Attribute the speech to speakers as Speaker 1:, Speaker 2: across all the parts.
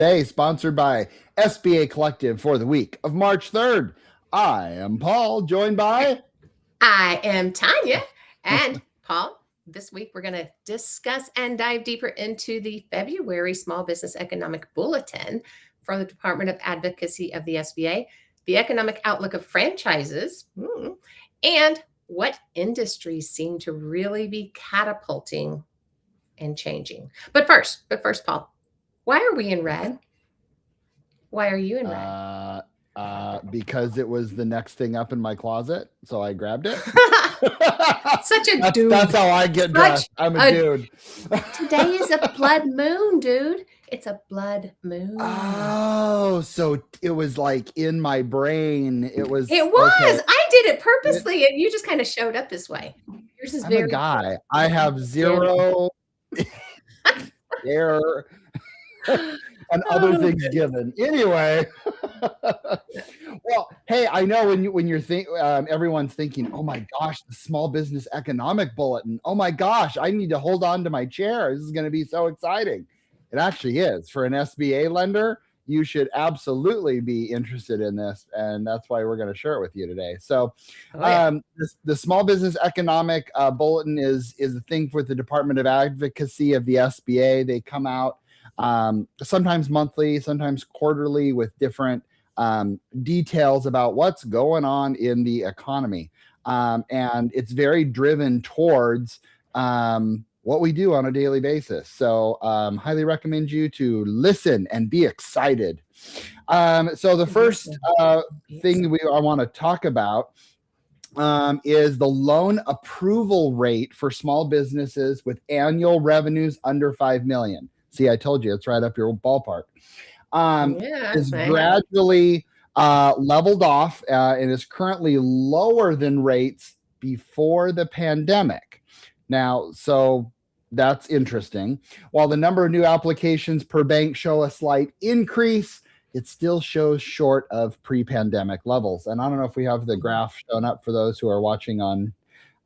Speaker 1: Today, sponsored by SBA Collective for the week of March 3rd. I am Paul, joined by...
Speaker 2: I am Tanya. And Paul, this week we're going to discuss and dive deeper into the February Small Business Economic Bulletin from the Department of Advocacy of the SBA, the economic outlook of franchises, and what industries seem to really be catapulting and changing. But first, Paul, why are we in red? Why are you in red?
Speaker 1: Because it was the next thing up in my closet, so I grabbed it.
Speaker 2: Such a dude.
Speaker 1: That's how I get dressed. I'm a dude.
Speaker 2: Today is a blood moon, dude. It's a blood moon.
Speaker 1: Oh, so it was like in my brain. It was.
Speaker 2: Okay. I did it purposely, and you just kind of showed up this way. Yours is
Speaker 1: I'm a guy. I have zero error. And other things given. Anyway, well, hey, I know when you're everyone's thinking, oh my gosh, the Small Business Economic Bulletin. Oh my gosh, I need to hold on to my chair. This is going to be so exciting. It actually is. For an SBA lender, you should absolutely be interested in this, and that's why we're going to share it with you today. So, the Small Business Economic Bulletin is a thing for the Department of Advocacy of the SBA. They come out sometimes monthly, sometimes quarterly, with different details about what's going on in the economy. And it's very driven towards what we do on a daily basis. So highly recommend you to listen and be excited. So the first thing I want to talk about is the loan approval rate for small businesses with annual revenues under $5 million. See, I told you, it's right up your ballpark. Is gradually leveled off and is currently lower than rates before the pandemic. Now, so that's interesting. While the number of new applications per bank show a slight increase, it still shows short of pre-pandemic levels. And I don't know if we have the graph shown up for those who are watching on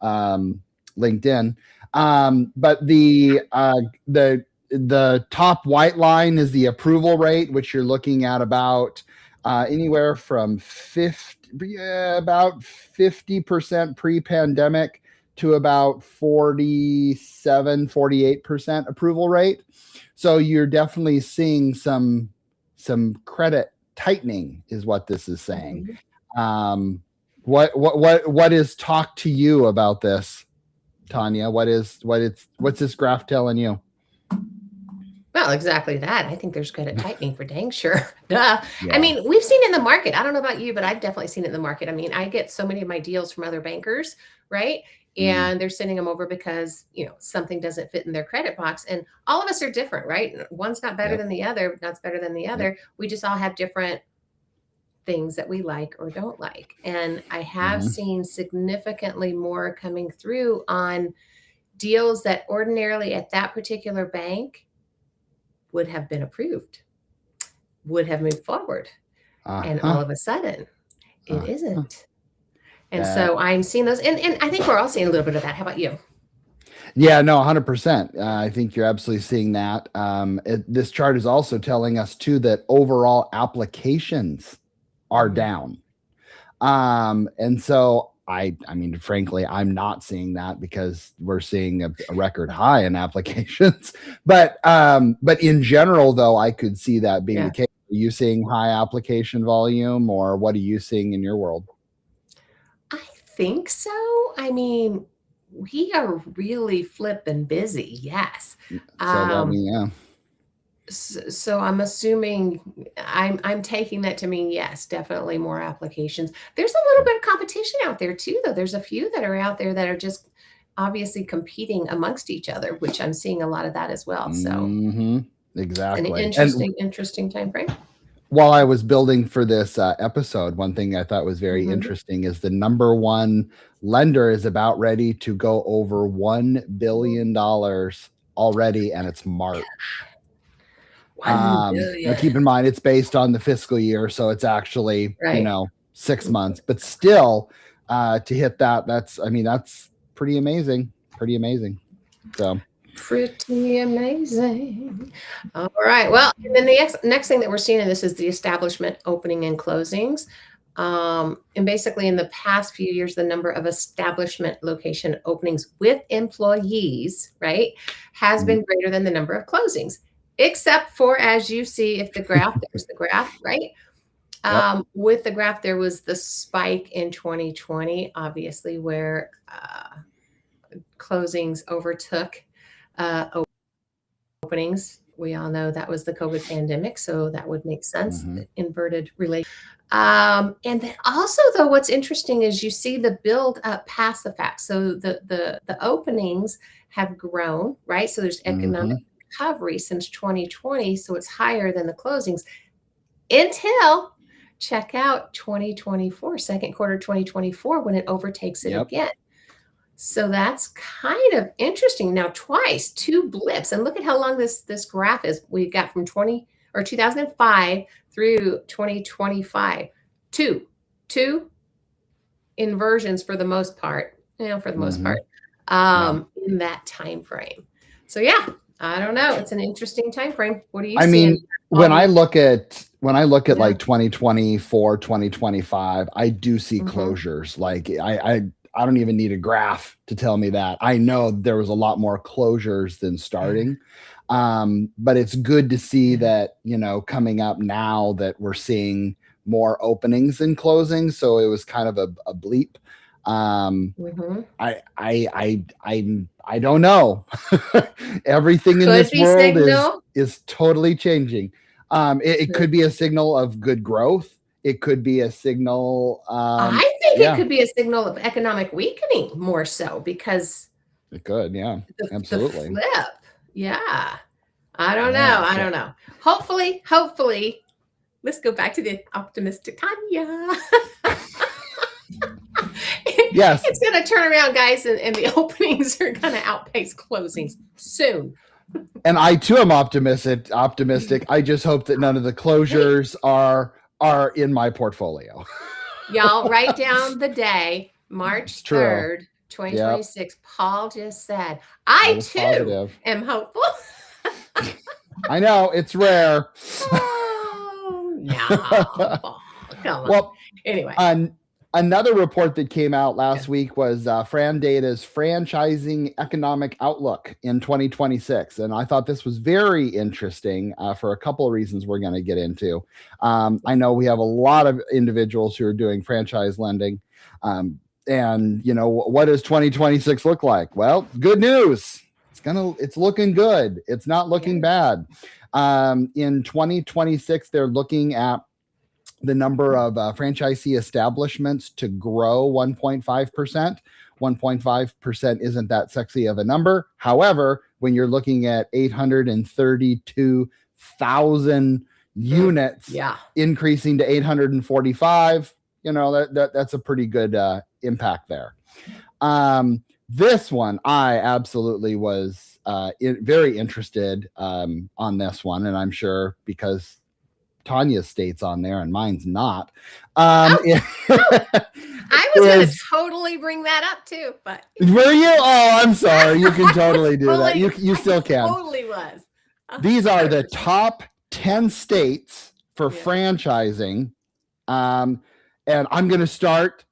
Speaker 1: LinkedIn, but the top white line is the approval rate, which you're looking at about anywhere from about 50% pre-pandemic to about 48% approval rate. So you're definitely seeing some credit tightening is what this is saying. What is talk to you about this, Tanya? What's this graph telling you?
Speaker 2: Well, exactly that. I think there's credit tightening for dang sure. Duh. Yeah. I mean, we've seen it in the market. I don't know about you, but I've definitely seen it in the market. I mean, I get so many of my deals from other bankers, right? And they're sending them over because, something doesn't fit in their credit box. And all of us are different, right? One's not better than the other. None's better than the other. We just all have different things that we like or don't like. And I have seen significantly more coming through on deals that ordinarily at that particular bank would have been approved, would have moved forward. And all of a sudden, it isn't. And so I'm seeing those. And I think we're all seeing a little bit of that. How about you?
Speaker 1: Yeah, no, 100%. I think you're absolutely seeing that. This chart is also telling us, too, that overall applications are down. And so I mean, frankly, I'm not seeing that because we're seeing a record high in applications. But in general, though, I could see that being the case. Are you seeing high application volume, or what are you seeing in your world?
Speaker 2: I think so. I mean, we are really flipping busy. Yes. So I'm assuming I'm taking that to mean, yes, definitely more applications. There's a little bit of competition out there too, though. There's a few that are out there that are just obviously competing amongst each other, which I'm seeing a lot of that as well. So
Speaker 1: exactly.
Speaker 2: An interesting time frame.
Speaker 1: While I was building for this episode, one thing I thought was very interesting is the number one lender is about ready to go over $1 billion already, and it's March. Now keep in mind, it's based on the fiscal year, so it's actually 6 months. But still, to hit that, that's pretty amazing. So
Speaker 2: Pretty amazing. All right. Well, and then the next thing that we're seeing in this is the establishment opening and closings. And basically, in the past few years, the number of establishment location openings with employees, right, has been greater than the number of closings, except for, as you see, if the graph, there's the graph, right?
Speaker 1: Yep.
Speaker 2: With the graph, there was the spike in 2020, obviously, where closings overtook openings. We all know that was the COVID pandemic, so that would make sense.
Speaker 1: Mhm.
Speaker 2: Inverted relation. And then also, though, what's interesting is you see the build up past the fact. So the openings have grown, right? So there's economic
Speaker 1: Mhm.
Speaker 2: recovery since 2020, so it's higher than the closings until check out 2024, second quarter 2024, when it overtakes it
Speaker 1: Yep.
Speaker 2: again. So that's kind of interesting. Now, twice, two blips, and look at how long this graph is. We got from 2005 through 2025. Two inversions for the most part. For the most part,
Speaker 1: Mhm. Yeah.
Speaker 2: in that time frame. So yeah, I don't know. It's an interesting time frame. What do you
Speaker 1: I
Speaker 2: see?
Speaker 1: mean, when I look at
Speaker 2: Yeah.
Speaker 1: like 2024, 2025, I do see
Speaker 2: Mhm.
Speaker 1: closures. Like I don't even need a graph to tell me that. I know there was a lot more closures than
Speaker 2: Yeah.
Speaker 1: starting. But it's good to see
Speaker 2: Yeah.
Speaker 1: that, coming up now that we're seeing more openings and closings. So it was kind of a bleep.
Speaker 2: Mhm.
Speaker 1: I don't know. Everything in
Speaker 2: Could
Speaker 1: this
Speaker 2: be
Speaker 1: world
Speaker 2: signal.
Speaker 1: is totally changing. It
Speaker 2: Could
Speaker 1: could be a signal of good growth. It could be a signal.
Speaker 2: I think it
Speaker 1: Yeah,
Speaker 2: could be a signal of economic weakening more so because
Speaker 1: it could. Yeah,
Speaker 2: the
Speaker 1: absolutely.
Speaker 2: flip. Yeah. I don't
Speaker 1: Yeah.
Speaker 2: know. I
Speaker 1: So
Speaker 2: don't know. Hopefully, let's go back to the optimistic Tanya.
Speaker 1: yes,
Speaker 2: It's going to turn around, guys, and the openings are going to outpace closings soon.
Speaker 1: and I too am optimistic. Optimistic. I just hope that none of the closures are in my portfolio.
Speaker 2: Y'all write down the day,
Speaker 1: It's
Speaker 2: March
Speaker 1: true.
Speaker 2: 3rd,
Speaker 1: Yep.
Speaker 2: 2026. Paul just said,
Speaker 1: I
Speaker 2: I
Speaker 1: was
Speaker 2: too
Speaker 1: positive.
Speaker 2: am hopeful.
Speaker 1: I know it's rare.
Speaker 2: Oh, no, Paul, come on.
Speaker 1: Well,
Speaker 2: Anyway,
Speaker 1: another report that came out
Speaker 2: yeah.
Speaker 1: last week was FranData's franchising economic outlook in 2026, and I thought this was very interesting for a couple of reasons we're going to get into. I know we have a lot of individuals who are doing franchise lending, and what does 2026 look like? Well, good news. It's looking good. It's not looking
Speaker 2: Yes.
Speaker 1: bad. In 2026, they're looking at the number of franchisee establishments to grow 1.5%. 1.5% isn't that sexy of a number. However, when you're looking at 832,000 units
Speaker 2: Yeah.
Speaker 1: increasing to 845, that's a pretty good impact there. This one, I absolutely was very interested on this one, and I'm sure because Tanya's state's on there and mine's not.
Speaker 2: Oh,
Speaker 1: It,
Speaker 2: I was going to totally bring that up too, but
Speaker 1: were you? Oh, I'm sorry. You can totally do that.
Speaker 2: totally,
Speaker 1: You still can.
Speaker 2: totally was.
Speaker 1: These are the
Speaker 2: 100%.
Speaker 1: top 10 states for
Speaker 2: Yeah.
Speaker 1: franchising. And I'm going to start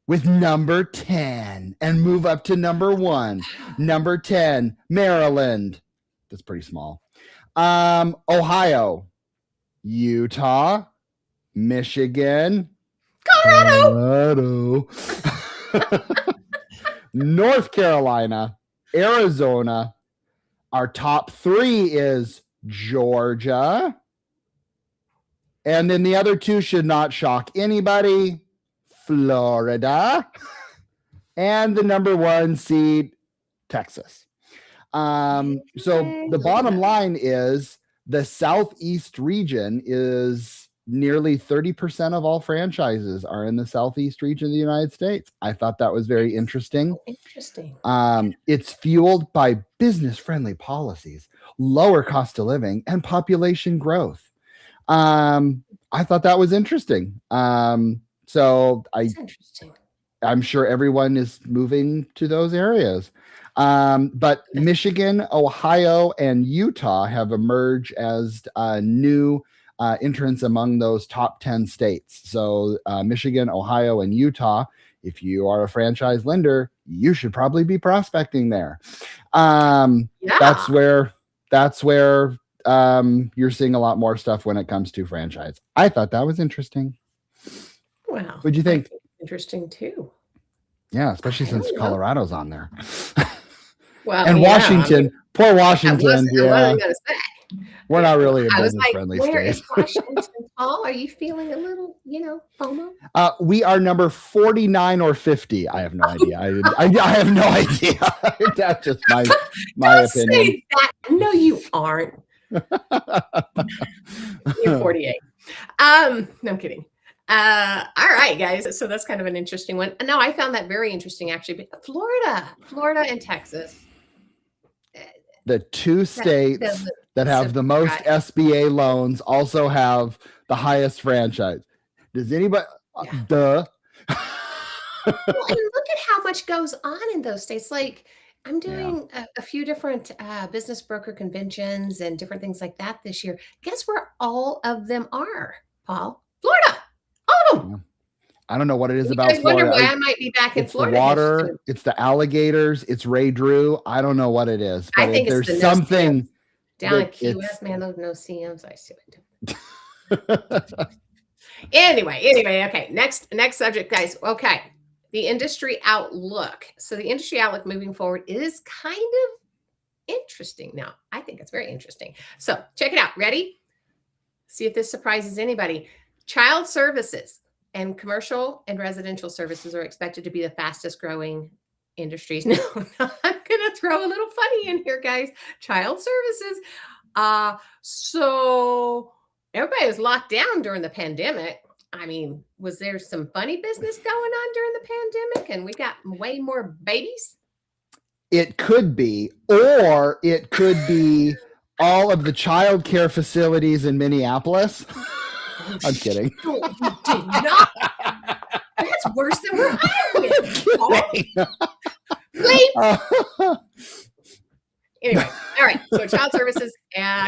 Speaker 1: with number 10 and move up to number 1. Number 10, Maryland. That's pretty small. Ohio, Utah, Michigan, Colorado, North Carolina, Arizona. Our top 3 is Georgia. And then the other 2 should not shock anybody. Florida. And the number 1 seed, Texas. So the bottom line is the Southeast region is nearly 30% of all franchises are in the Southeast region of the United States. I thought that was very interesting.
Speaker 2: Interesting.
Speaker 1: It's fueled by business-friendly policies, lower cost of living, and population growth. I thought that was interesting. So
Speaker 2: That's interesting.
Speaker 1: I'm sure everyone is moving to those areas. But Michigan, Ohio, and Utah have emerged as new entrants among those top 10 states. So Michigan, Ohio, and Utah, if you are a franchise lender, you should probably be prospecting there. That's where you're seeing a lot more stuff when it comes to franchise. I thought that was interesting.
Speaker 2: Wow.
Speaker 1: What'd you think?
Speaker 2: Interesting too.
Speaker 1: Yeah, especially since Colorado's on there.
Speaker 2: Well,
Speaker 1: and Washington, poor Washington.
Speaker 2: What was I going to say?
Speaker 1: We're not really a business-friendly state.
Speaker 2: Where is Washington, Paul? Are you feeling a little, FOMO?
Speaker 1: We are number 49 or 50. I have no idea. I have no idea. That's just my opinion.
Speaker 2: Say that. No, you aren't. You're 48. No, I'm kidding. All right, guys. So that's kind of an interesting one. No, I found that very interesting, actually. But Florida and Texas.
Speaker 1: The two states that have the most SBA loans also have the highest franchise. Does anybody? Duh.
Speaker 2: Well, and look at how much goes on in those states. Like, I'm doing a few different business broker conventions and different things like that this year. Guess where all of them are, Paul? Florida. All of them.
Speaker 1: I don't know what it is about Florida.
Speaker 2: Wonder why I might be back in Florida.
Speaker 1: The water, it's the alligators, it's Ray Drew. I don't know what it is. But
Speaker 2: I think
Speaker 1: there's
Speaker 2: it's
Speaker 1: something
Speaker 2: down in Key West, man. Those no-see-ums, I see it. Anyway, okay. Next subject, guys. Okay, the industry outlook. So the industry outlook moving forward is kind of interesting. Now, I think it's very interesting. So check it out. Ready? See if this surprises anybody. Child services and commercial and residential services are expected to be the fastest growing industries. No, I'm going to throw a little funny in here, guys. Child services. So everybody was locked down during the pandemic. I mean, was there some funny business going on during the pandemic and we got way more babies?
Speaker 1: It could be, or it could be all of the child care facilities in Minneapolis. I'm kidding.
Speaker 2: No, you did not. That's worse than where I live. Anyway, all right. So child services,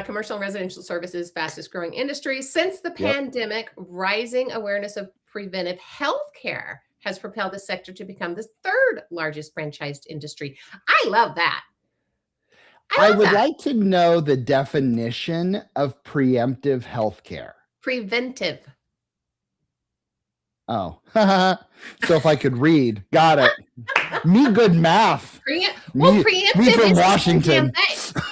Speaker 2: commercial and residential services, fastest growing industries. Since the pandemic, rising awareness of preventive health care has propelled the sector to become the third largest franchised industry. I love that.
Speaker 1: I would like to know the definition of preemptive health care.
Speaker 2: Preventive.
Speaker 1: Oh, so if I could read, got it. Me good math.
Speaker 2: Preemptive
Speaker 1: me from
Speaker 2: is
Speaker 1: Washington.
Speaker 2: The same thing.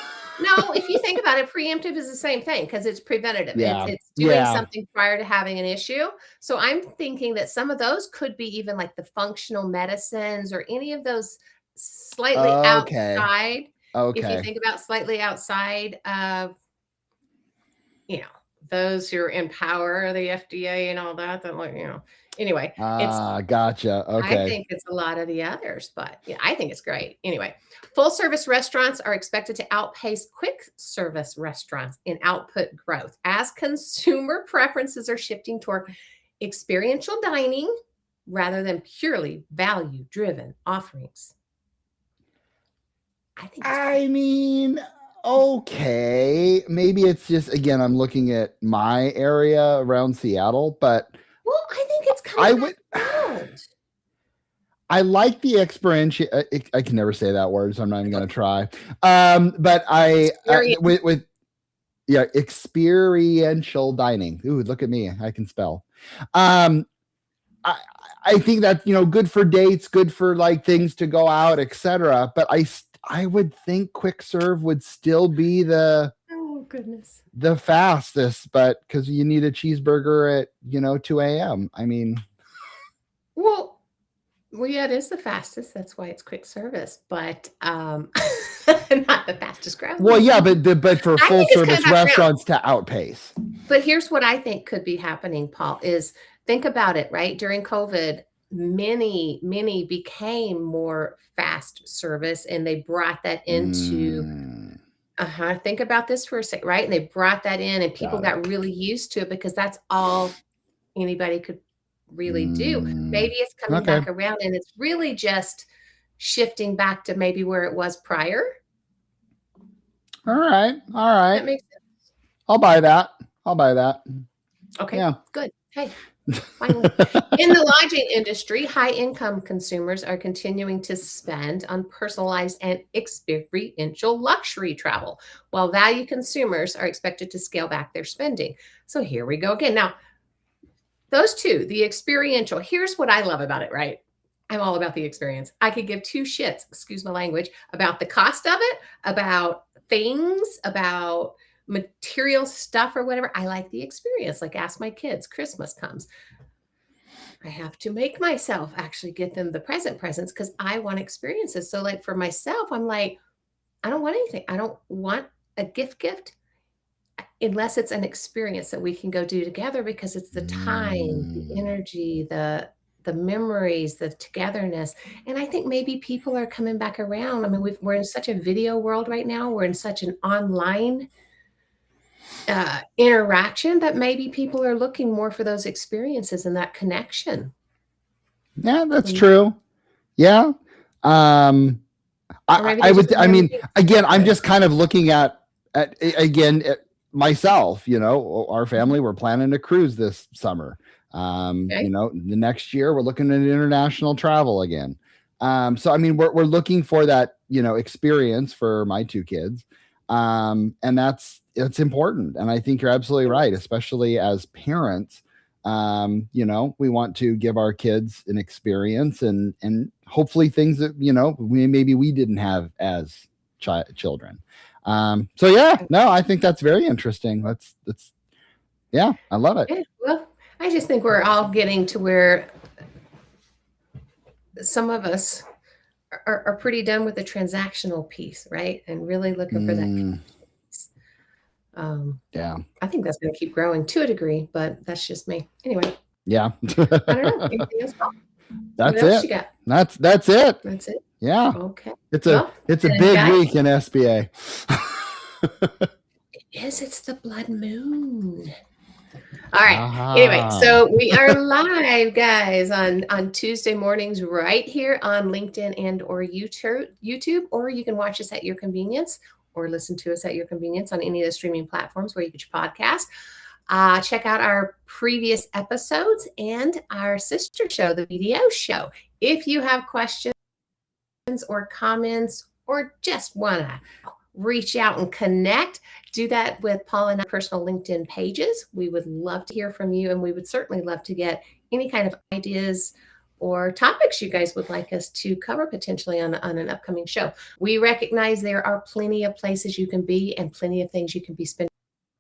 Speaker 2: No, if you think about it, preemptive is the same thing because it's preventative.
Speaker 1: Yeah.
Speaker 2: It's doing something prior to having an issue. So I'm thinking that some of those could be even like the functional medicines or any of those slightly outside.
Speaker 1: Okay.
Speaker 2: If you think about slightly outside of, those who are in power, the FDA and all that, anyway.
Speaker 1: Gotcha. Okay.
Speaker 2: I think it's a lot of the others, but I think it's great. Anyway, full service restaurants are expected to outpace quick service restaurants in output growth as consumer preferences are shifting toward experiential dining rather than purely value-driven offerings. I mean,
Speaker 1: okay, maybe it's just, again, I'm looking at my area around Seattle, but
Speaker 2: I think it's kind of
Speaker 1: I like the experiential. I can never say that word, so I'm not even going to try. But experiential dining. Ooh, look at me, I can spell. I think that good for dates, good for like things to go out, etc. But I would think quick serve would still be the fastest, but because you need a cheeseburger at 2 a.m. I mean,
Speaker 2: well, it is the fastest. That's why it's quick service, but not the fastest growth.
Speaker 1: Well, yeah, but for full service restaurants to outpace.
Speaker 2: But here's what I think could be happening, Paul, is think about it, right? During COVID, many became more fast service and they brought that into think about this for a second, right? And they brought that in and people got really used to it because that's all anybody could really do. Maybe it's coming back around and it's really just shifting back to maybe where it was prior.
Speaker 1: All right. All
Speaker 2: That
Speaker 1: right.
Speaker 2: makes sense.
Speaker 1: I'll buy that. I'll buy that.
Speaker 2: Okay,
Speaker 1: Yeah.
Speaker 2: good. Hey, finally. In the lodging industry, high-income consumers are continuing to spend on personalized and experiential luxury travel, while value consumers are expected to scale back their spending. So here we go again. Now, those two, the experiential, here's what I love about it, right? I'm all about the experience. I could give two shits, excuse my language, about the cost of it, about things, about material stuff or whatever. I like the experience. Like ask my kids, Christmas comes. I have to make myself actually get them the presents because I want experiences. So like for myself, I'm like, I don't want anything. I don't want a gift unless it's an experience that we can go do together because it's the time, the
Speaker 1: Mm.
Speaker 2: energy, the memories, the togetherness. And I think maybe people are coming back around. I mean, we're in such a video world right now. We're in such an online interaction that maybe people are looking more for those experiences and that connection.
Speaker 1: Yeah, that's
Speaker 2: Mm.
Speaker 1: true. Yeah.
Speaker 2: Or maybe
Speaker 1: I
Speaker 2: they just
Speaker 1: would,
Speaker 2: don't
Speaker 1: I
Speaker 2: have
Speaker 1: mean,
Speaker 2: anything
Speaker 1: again, I'm
Speaker 2: good.
Speaker 1: just kind of looking at again, myself, our family, we're planning a cruise this summer.
Speaker 2: Okay.
Speaker 1: The next year we're looking at international travel again. So I mean, we're looking for that, experience for my two kids. And it's important. And I think you're absolutely right, especially as parents. We want to give our kids an experience and hopefully things that, we didn't have as children. So yeah, no, I think that's very interesting. That's yeah, I love it.
Speaker 2: Yeah, well, I just think we're all getting to where some of us are pretty done with the transactional piece, right? And really looking for that
Speaker 1: Mm,
Speaker 2: piece. Um,
Speaker 1: yeah,
Speaker 2: I think that's going to keep growing to a degree, but that's just me. Anyway,
Speaker 1: yeah.
Speaker 2: I don't know. Anything else, Paul? What
Speaker 1: That's
Speaker 2: else
Speaker 1: it.
Speaker 2: you got?
Speaker 1: That's it.
Speaker 2: That's it.
Speaker 1: Yeah,
Speaker 2: Okay.
Speaker 1: it's a
Speaker 2: Well,
Speaker 1: it's a
Speaker 2: then,
Speaker 1: big
Speaker 2: guys,
Speaker 1: week in SBA.
Speaker 2: it's the blood moon. All right. Anyway,
Speaker 1: Aha.
Speaker 2: so we are live, guys, on Tuesday mornings right here on LinkedIn and or YouTube, or you can watch us at your convenience or listen to us at your convenience on any of the streaming platforms where you get your podcast. Check out our previous episodes and our sister show, the VDO show. If you have questions or comments or just want to reach out and connect, do that with Paul and our personal LinkedIn pages. We would love to hear from you, and we would certainly love to get any kind of ideas or topics you guys would like us to cover potentially on an upcoming show. We recognize there are plenty of places you can be and plenty of things you can be spending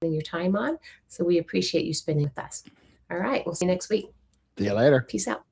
Speaker 2: your time on. So we appreciate you spending with us. All right. We'll see you next week.
Speaker 1: See you later.
Speaker 2: Peace out.